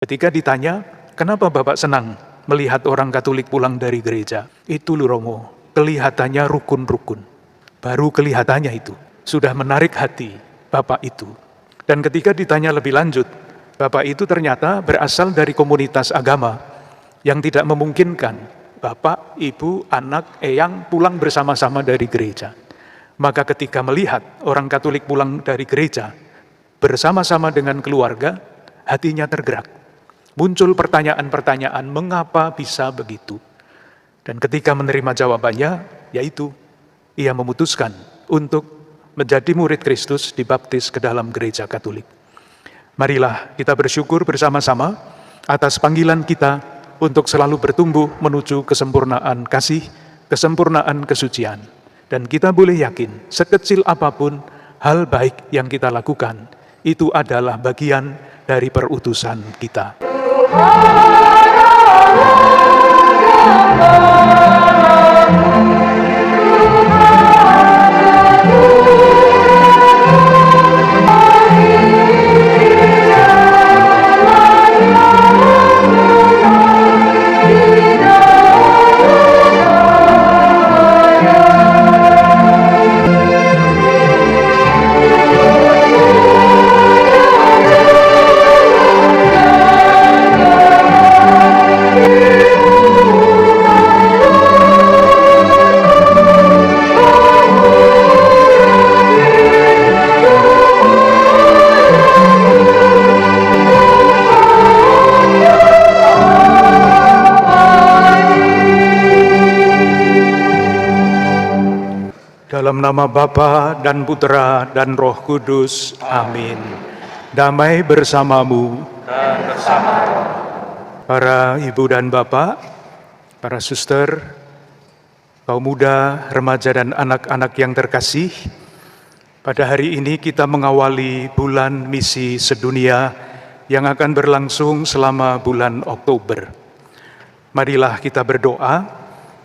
Ketika ditanya, kenapa Bapak senang melihat orang Katolik pulang dari gereja? Itu lho Romo, kelihatannya rukun-rukun. Baru kelihatannya itu, sudah menarik hati Bapak itu. Dan ketika ditanya lebih lanjut, Bapak itu ternyata berasal dari komunitas agama yang tidak memungkinkan Bapak, Ibu, anak, eyang pulang bersama-sama dari gereja. Maka ketika melihat orang Katolik pulang dari gereja bersama-sama dengan keluarga, hatinya tergerak. Muncul pertanyaan-pertanyaan, mengapa bisa begitu? Dan ketika menerima jawabannya, yaitu ia memutuskan untuk menjadi murid Kristus, dibaptis ke dalam gereja Katolik. Marilah kita bersyukur bersama-sama atas panggilan kita untuk selalu bertumbuh menuju kesempurnaan kasih, kesempurnaan kesucian. Dan kita boleh yakin, sekecil apapun hal baik yang kita lakukan, itu adalah bagian dari perutusan kita. Dalam nama Bapa dan Putra dan Roh Kudus, amin. Damai bersamamu dan bersama para ibu dan bapak, para suster, kaum muda, remaja dan anak-anak yang terkasih. Pada hari ini kita mengawali bulan misi sedunia yang akan berlangsung selama bulan Oktober. Marilah kita berdoa,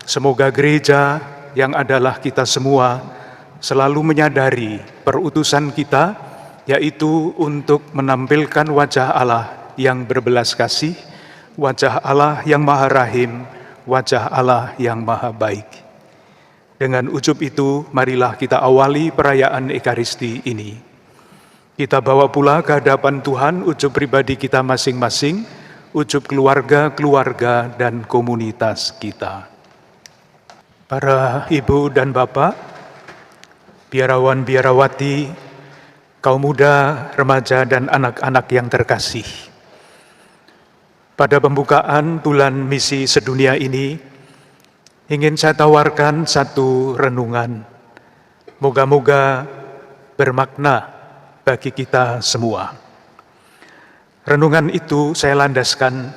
semoga gereja yang adalah kita semua selalu menyadari perutusan kita, yaitu untuk menampilkan wajah Allah yang berbelas kasih, wajah Allah yang maha rahim, wajah Allah yang maha baik. Dengan ujub itu, marilah kita awali perayaan Ekaristi ini. Kita bawa pula ke hadapan Tuhan ujub pribadi kita masing-masing, ujub keluarga-keluarga dan komunitas kita. Para ibu dan bapak, biarawan-biarawati, kaum muda, remaja, dan anak-anak yang terkasih. Pada pembukaan bulan misi sedunia ini, ingin saya tawarkan satu renungan. Moga-moga bermakna bagi kita semua. Renungan itu saya landaskan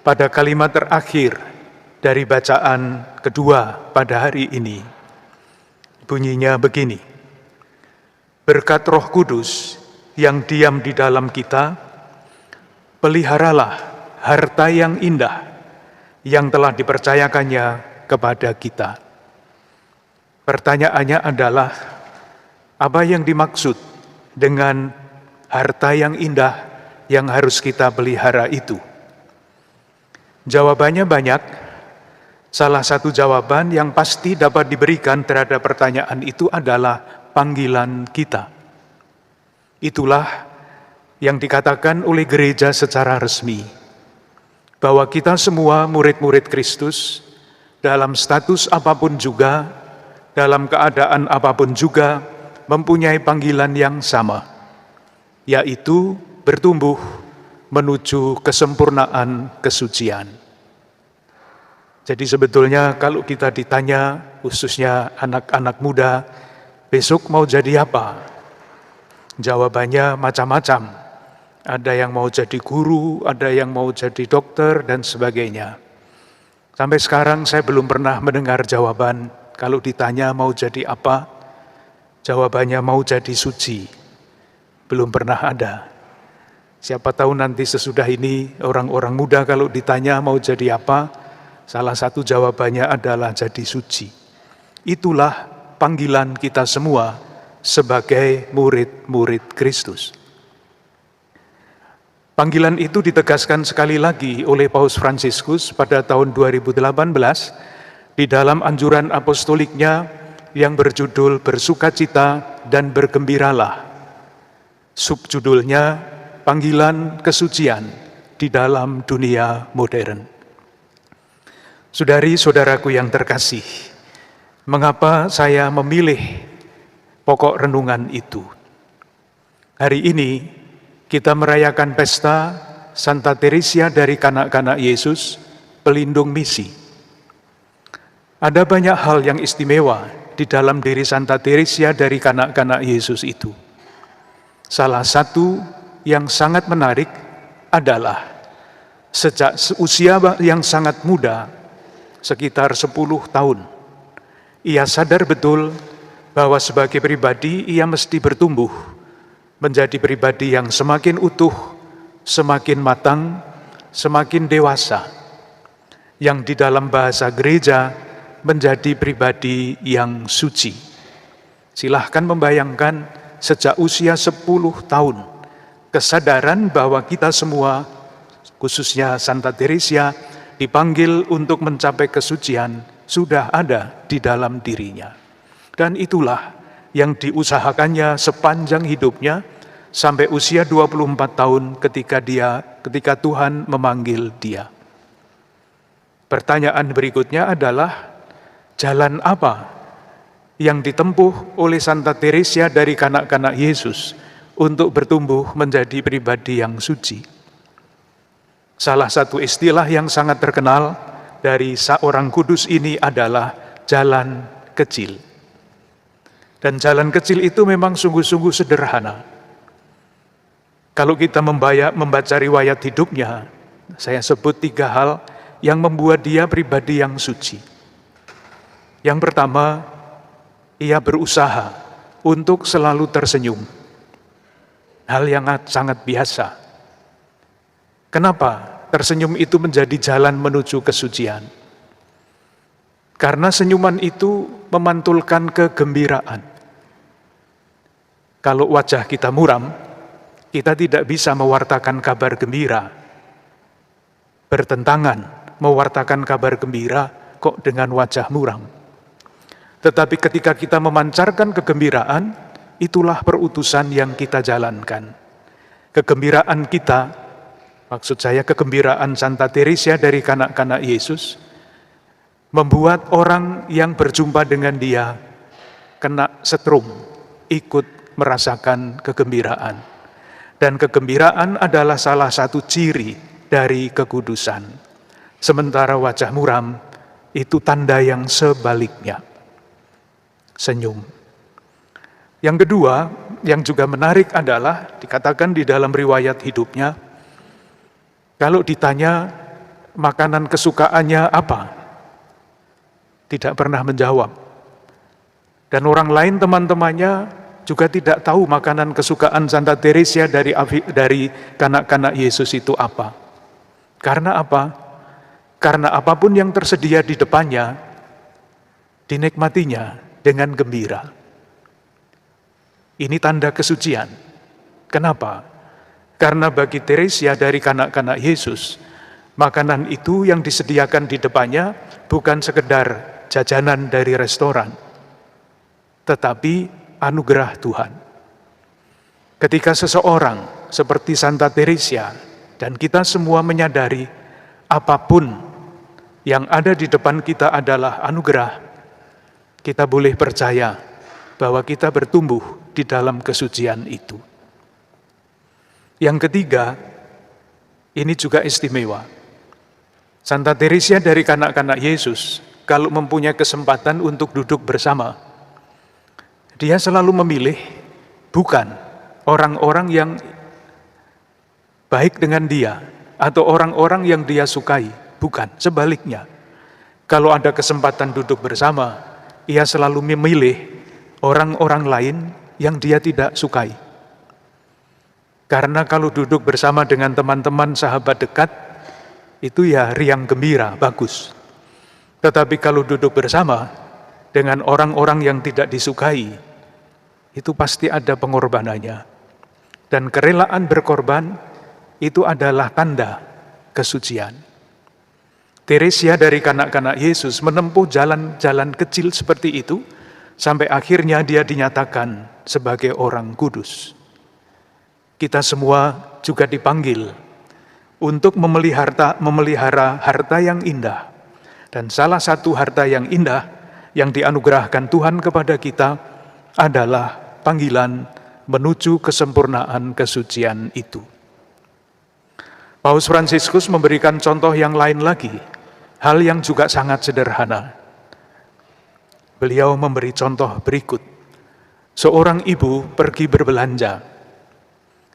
pada kalimat terakhir dari bacaan kedua pada hari ini. Bunyinya begini: berkat Roh Kudus yang diam di dalam kita, peliharalah harta yang indah yang telah dipercayakannya kepada kita. Pertanyaannya adalah, apa yang dimaksud dengan harta yang indah yang harus kita pelihara itu? Jawabannya banyak. Salah satu jawaban yang pasti dapat diberikan terhadap pertanyaan itu adalah panggilan kita. Itulah yang dikatakan oleh gereja secara resmi, bahwa kita semua murid-murid Kristus, dalam status apapun juga, dalam keadaan apapun juga, mempunyai panggilan yang sama, yaitu bertumbuh menuju kesempurnaan kesucian. Jadi sebetulnya kalau kita ditanya, khususnya anak-anak muda, besok mau jadi apa? Jawabannya macam-macam. Ada yang mau jadi guru, ada yang mau jadi dokter, dan sebagainya. Sampai sekarang saya belum pernah mendengar jawaban, kalau ditanya mau jadi apa, jawabannya mau jadi suci. Belum pernah ada. Siapa tahu nanti sesudah ini orang-orang muda kalau ditanya mau jadi apa, salah satu jawabannya adalah jadi suci. Itulah panggilan kita semua sebagai murid-murid Kristus. Panggilan itu ditegaskan sekali lagi oleh Paus Fransiskus pada tahun 2018 di dalam anjuran apostoliknya yang berjudul Bersukacita dan Bergembiralah. Subjudulnya Panggilan Kesucian di dalam Dunia Modern. Saudari-saudaraku yang terkasih, mengapa saya memilih pokok renungan itu? Hari ini kita merayakan pesta Santa Teresia dari Kanak-kanak Yesus, pelindung misi. Ada banyak hal yang istimewa di dalam diri Santa Teresia dari Kanak-kanak Yesus itu. Salah satu yang sangat menarik adalah sejak usia yang sangat muda, sekitar 10 tahun, ia sadar betul bahwa sebagai pribadi ia mesti bertumbuh menjadi pribadi yang semakin utuh, semakin matang, semakin dewasa, yang di dalam bahasa gereja menjadi pribadi yang suci. Silahkan membayangkan sejak usia 10 tahun, kesadaran bahwa kita semua, khususnya Santa Teresia, dipanggil untuk mencapai kesucian sudah ada di dalam dirinya. Dan itulah yang diusahakannya sepanjang hidupnya sampai usia 24 tahun ketika Tuhan memanggil dia. Pertanyaan berikutnya adalah, jalan apa yang ditempuh oleh Santa Teresia dari Kanak-kanak Yesus untuk bertumbuh menjadi pribadi yang suci? Salah satu istilah yang sangat terkenal dari seorang kudus ini adalah jalan kecil. Dan jalan kecil itu memang sungguh-sungguh sederhana. Kalau kita membaca riwayat hidupnya, saya sebut 3 hal yang membuat dia pribadi yang suci. Yang pertama, ia berusaha untuk selalu tersenyum. Hal yang sangat biasa. Kenapa tersenyum itu menjadi jalan menuju kesucian? Karena senyuman itu memantulkan kegembiraan. Kalau wajah kita muram, kita tidak bisa mewartakan kabar gembira. Bertentangan mewartakan kabar gembira kok dengan wajah muram. Tetapi ketika kita memancarkan kegembiraan, itulah perutusan yang kita jalankan. Kegembiraan kita, maksud saya kegembiraan Santa Teresia dari Kanak-kanak Yesus, membuat orang yang berjumpa dengan dia kena setrum, ikut merasakan kegembiraan. Dan kegembiraan adalah salah satu ciri dari kekudusan. Sementara wajah muram itu tanda yang sebaliknya. Senyum. Yang kedua, yang juga menarik adalah dikatakan di dalam riwayat hidupnya, kalau ditanya makanan kesukaannya apa, tidak pernah menjawab. Dan orang lain teman-temannya juga tidak tahu makanan kesukaan Santa Teresia dari Kanak-kanak Yesus itu apa. Karena apa? Karena apapun yang tersedia di depannya, dinikmatinya dengan gembira. Ini tanda kesucian. Kenapa? Karena bagi Teresia dari Kanak-kanak Yesus, makanan itu yang disediakan di depannya bukan sekedar jajanan dari restoran, tetapi anugerah Tuhan. Ketika seseorang seperti Santa Teresia dan kita semua menyadari apapun yang ada di depan kita adalah anugerah, kita boleh percaya bahwa kita bertumbuh di dalam kesucian itu. Yang ketiga, ini juga istimewa. Santa Teresia dari Kanak-kanak Yesus, kalau mempunyai kesempatan untuk duduk bersama, dia selalu memilih bukan orang-orang yang baik dengan dia, atau orang-orang yang dia sukai, bukan, sebaliknya. Kalau ada kesempatan duduk bersama, ia selalu memilih orang-orang lain yang dia tidak sukai. Karena kalau duduk bersama dengan teman-teman sahabat dekat, itu ya riang gembira, bagus. Tetapi kalau duduk bersama dengan orang-orang yang tidak disukai, itu pasti ada pengorbanannya. Dan kerelaan berkorban itu adalah tanda kesucian. Teresia dari kanak-kanak Yesus menempuh jalan-jalan kecil seperti itu, sampai akhirnya dia dinyatakan sebagai orang kudus. Kita semua juga dipanggil untuk memelihara harta yang indah. Dan salah satu harta yang indah yang dianugerahkan Tuhan kepada kita adalah panggilan menuju kesempurnaan kesucian itu. Paus Fransiskus memberikan contoh yang lain lagi, hal yang juga sangat sederhana. Beliau memberi contoh berikut. Seorang ibu pergi berbelanja.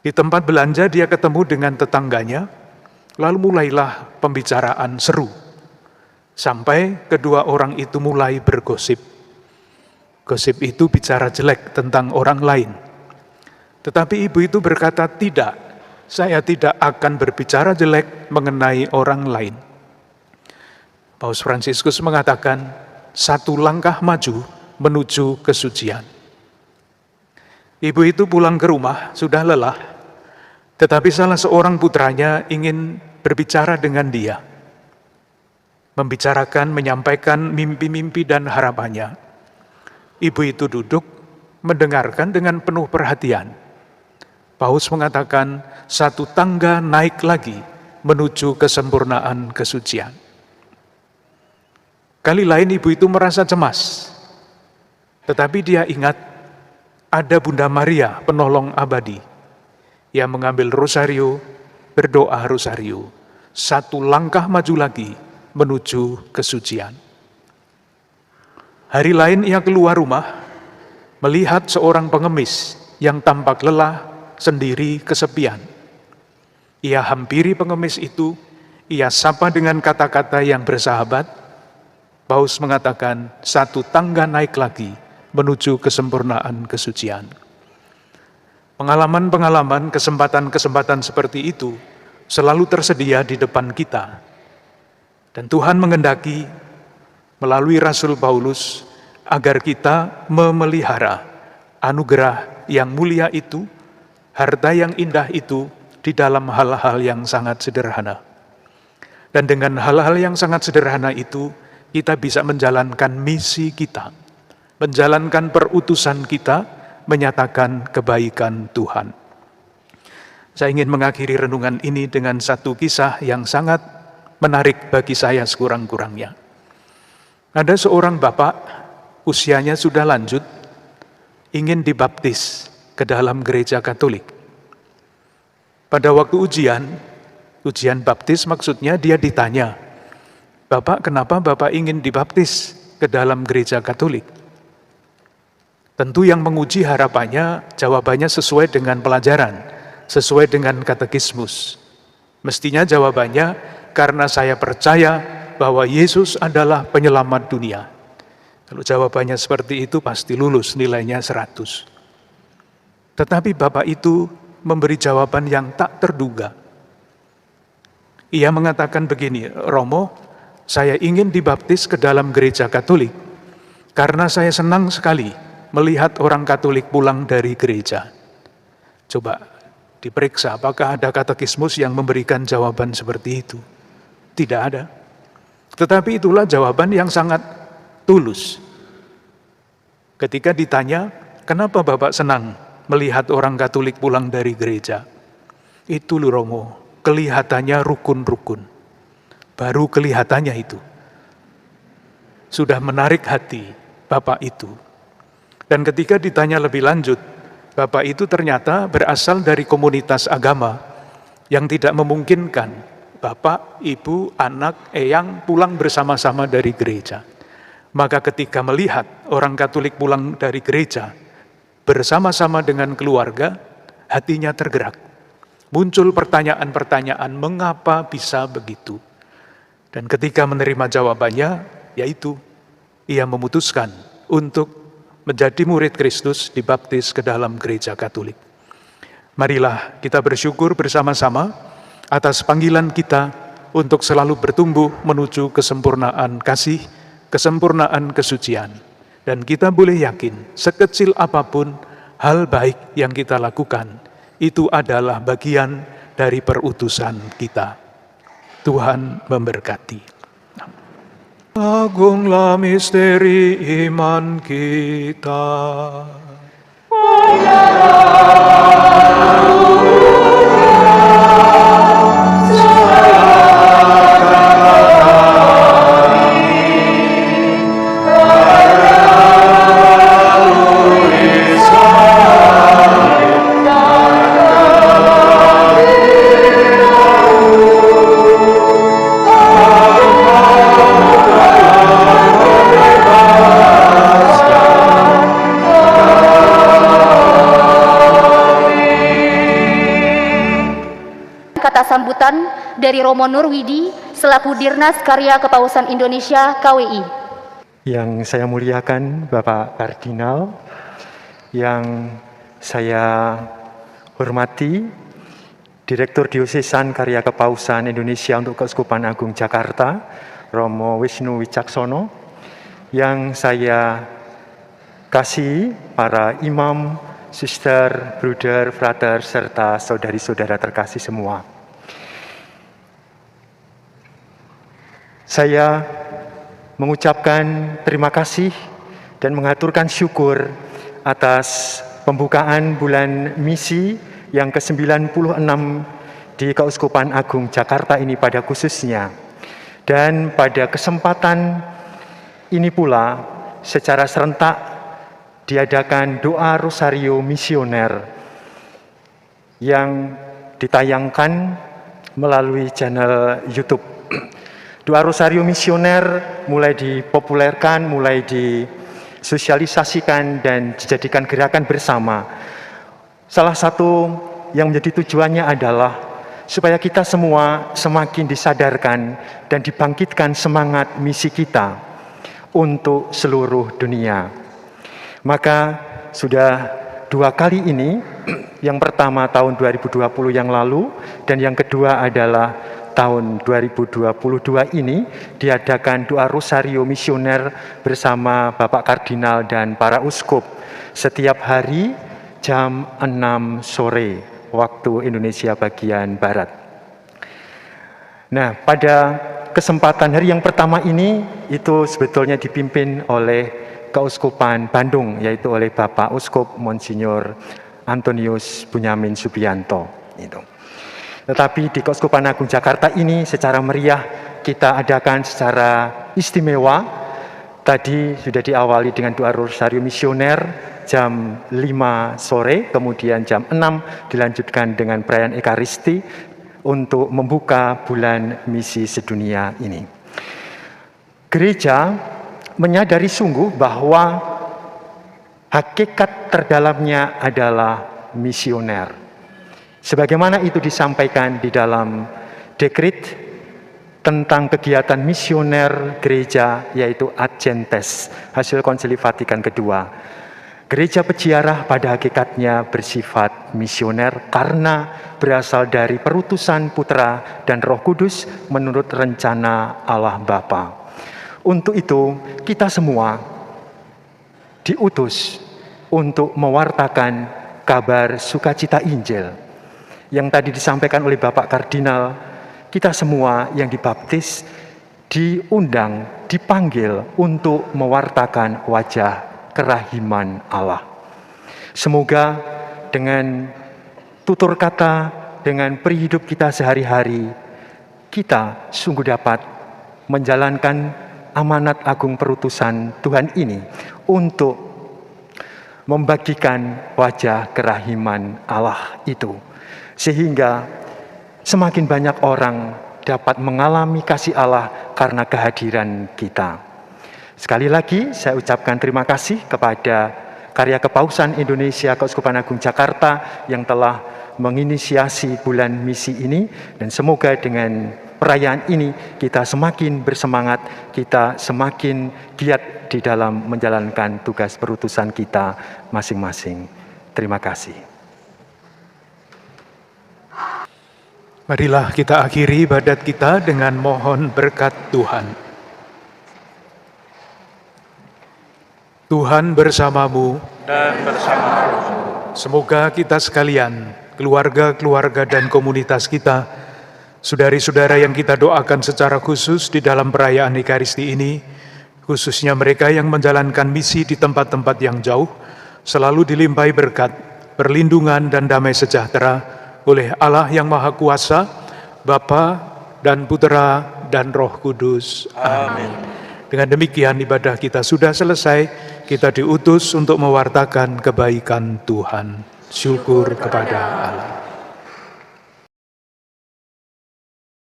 Di tempat belanja dia ketemu dengan tetangganya, lalu mulailah pembicaraan seru. Sampai kedua orang itu mulai bergosip. Gosip itu bicara jelek tentang orang lain. Tetapi ibu itu berkata, tidak, saya tidak akan berbicara jelek mengenai orang lain. Paus Fransiskus mengatakan, satu langkah maju menuju kesucian. Ibu itu pulang ke rumah, sudah lelah, tetapi salah seorang putranya ingin berbicara dengan dia. Membicarakan, menyampaikan mimpi-mimpi dan harapannya. Ibu itu duduk, mendengarkan dengan penuh perhatian. Paus mengatakan, satu tangga naik lagi menuju kesempurnaan kesucian. Kali lain ibu itu merasa cemas, tetapi dia ingat ada Bunda Maria, penolong abadi, yang mengambil rosario, berdoa rosario. Satu langkah maju lagi menuju kesucian. Hari lain ia keluar rumah, melihat seorang pengemis yang tampak lelah, sendiri, kesepian. Ia hampiri pengemis itu, ia sapa dengan kata-kata yang bersahabat. Paus mengatakan, satu tangga naik lagi menuju kesempurnaan kesucian. Pengalaman-pengalaman, kesempatan-kesempatan seperti itu selalu tersedia di depan kita. Dan Tuhan mengendaki melalui Rasul Paulus agar kita memelihara anugerah yang mulia itu, harta yang indah itu di dalam hal-hal yang sangat sederhana. Dan dengan hal-hal yang sangat sederhana itu, kita bisa menjalankan misi kita, menjalankan perutusan kita, menyatakan kebaikan Tuhan. Saya ingin mengakhiri renungan ini dengan satu kisah yang sangat menarik bagi saya sekurang-kurangnya. Ada seorang bapak, usianya sudah lanjut, ingin dibaptis ke dalam gereja Katolik. Pada waktu ujian baptis maksudnya dia ditanya, Bapak, kenapa Bapak ingin dibaptis ke dalam gereja Katolik? Tentu yang menguji harapannya, jawabannya sesuai dengan pelajaran, sesuai dengan katekismus. Mestinya jawabannya, karena saya percaya bahwa Yesus adalah penyelamat dunia. Kalau jawabannya seperti itu, pasti lulus, nilainya 100. Tetapi Bapak itu memberi jawaban yang tak terduga. Ia mengatakan begini, Romo, saya ingin dibaptis ke dalam gereja Katolik, karena saya senang sekali melihat orang Katolik pulang dari gereja. Coba diperiksa apakah ada katekismus yang memberikan jawaban seperti itu. Tidak ada. Tetapi itulah jawaban yang sangat tulus. Ketika ditanya, kenapa Bapak senang melihat orang Katolik pulang dari gereja? Itu loh Romo, kelihatannya rukun-rukun. Baru kelihatannya itu. Sudah menarik hati Bapak itu. Dan ketika ditanya lebih lanjut, Bapak itu ternyata berasal dari komunitas agama yang tidak memungkinkan Bapak, Ibu, anak, eyang pulang bersama-sama dari gereja. Maka ketika melihat orang Katolik pulang dari gereja bersama-sama dengan keluarga, hatinya tergerak. Muncul pertanyaan-pertanyaan, mengapa bisa begitu? Dan ketika menerima jawabannya, yaitu ia memutuskan untuk menjadi murid Kristus, dibaptis ke dalam gereja Katolik. Marilah kita bersyukur bersama-sama atas panggilan kita untuk selalu bertumbuh menuju kesempurnaan kasih, kesempurnaan kesucian. Dan kita boleh yakin, sekecil apapun hal baik yang kita lakukan, itu adalah bagian dari perutusan kita. Tuhan memberkati. Agunglah misteri iman kita. Kata sambutan dari Romo Nurwidi selaku Dirnas Karya Kepausan Indonesia KWI. Yang saya muliakan Bapak Kardinal, yang saya hormati Direktur Diosesan Karya Kepausan Indonesia untuk Keuskupan Agung Jakarta, Romo Wisnu Wicaksono, yang saya kasih para imam, suster, bruder, frater, serta saudari-saudara terkasih semua. Saya mengucapkan terima kasih dan mengaturkan syukur atas pembukaan bulan misi yang ke-96 di Keuskupan Agung Jakarta ini pada khususnya. Dan pada kesempatan ini pula secara serentak diadakan doa Rosario Misioner yang ditayangkan melalui channel YouTube. Doa Rosario Misioner mulai dipopulerkan, mulai disosialisasikan dan dijadikan gerakan bersama. Salah satu yang menjadi tujuannya adalah supaya kita semua semakin disadarkan dan dibangkitkan semangat misi kita untuk seluruh dunia. Maka sudah 2 kali ini, yang pertama tahun 2020 yang lalu dan yang kedua adalah tahun 2022 ini diadakan doa Rosario Misioner bersama Bapak Kardinal dan para uskup setiap hari jam 6 sore waktu Indonesia bagian Barat. Nah, pada kesempatan hari yang pertama ini itu sebetulnya dipimpin oleh Keuskupan Bandung, yaitu oleh Bapak Uskup Monsinyur Antonius Bunyamin Subianto. Tetapi di Keuskupan Agung Jakarta ini secara meriah kita adakan secara istimewa. Tadi sudah diawali dengan doa Rosario Misioner jam 5 sore, kemudian jam 6 dilanjutkan dengan perayaan Ekaristi untuk membuka bulan misi sedunia ini. Gereja menyadari sungguh bahwa hakikat terdalamnya adalah misioner. Sebagaimana itu disampaikan di dalam dekret tentang kegiatan misioner gereja, yaitu Ad Gentes, hasil Konsili Vatikan kedua. Gereja peziarah pada hakikatnya bersifat misioner karena berasal dari perutusan Putra dan Roh Kudus menurut rencana Allah Bapa. Untuk itu, kita semua diutus untuk mewartakan kabar sukacita Injil. Yang tadi disampaikan oleh Bapak Kardinal, kita semua yang dibaptis diundang, dipanggil untuk mewartakan wajah kerahiman Allah. Semoga dengan tutur kata, dengan perihidup kita sehari-hari, kita sungguh dapat menjalankan amanat agung perutusan Tuhan ini untuk membagikan wajah kerahiman Allah itu. Sehingga semakin banyak orang dapat mengalami kasih Allah karena kehadiran kita. Sekali lagi saya ucapkan terima kasih kepada Karya Kepausan Indonesia Keuskupan Agung Jakarta yang telah menginisiasi bulan misi ini, dan semoga dengan perayaan ini kita semakin bersemangat, kita semakin giat di dalam menjalankan tugas perutusan kita masing-masing. Terima kasih. Marilah kita akhiri ibadat kita dengan mohon berkat Tuhan. Tuhan bersamamu dan bersama rohmu. Semoga kita sekalian keluarga-keluarga dan komunitas kita, saudari-saudara yang kita doakan secara khusus di dalam perayaan Ekaristi ini, khususnya mereka yang menjalankan misi di tempat-tempat yang jauh, selalu dilimpahi berkat, perlindungan dan damai sejahtera oleh Allah yang Maha Kuasa, Bapa dan Putera dan Roh Kudus. Amin. Dengan demikian ibadah kita sudah selesai, kita diutus untuk mewartakan kebaikan Tuhan. Syukur kepada Allah.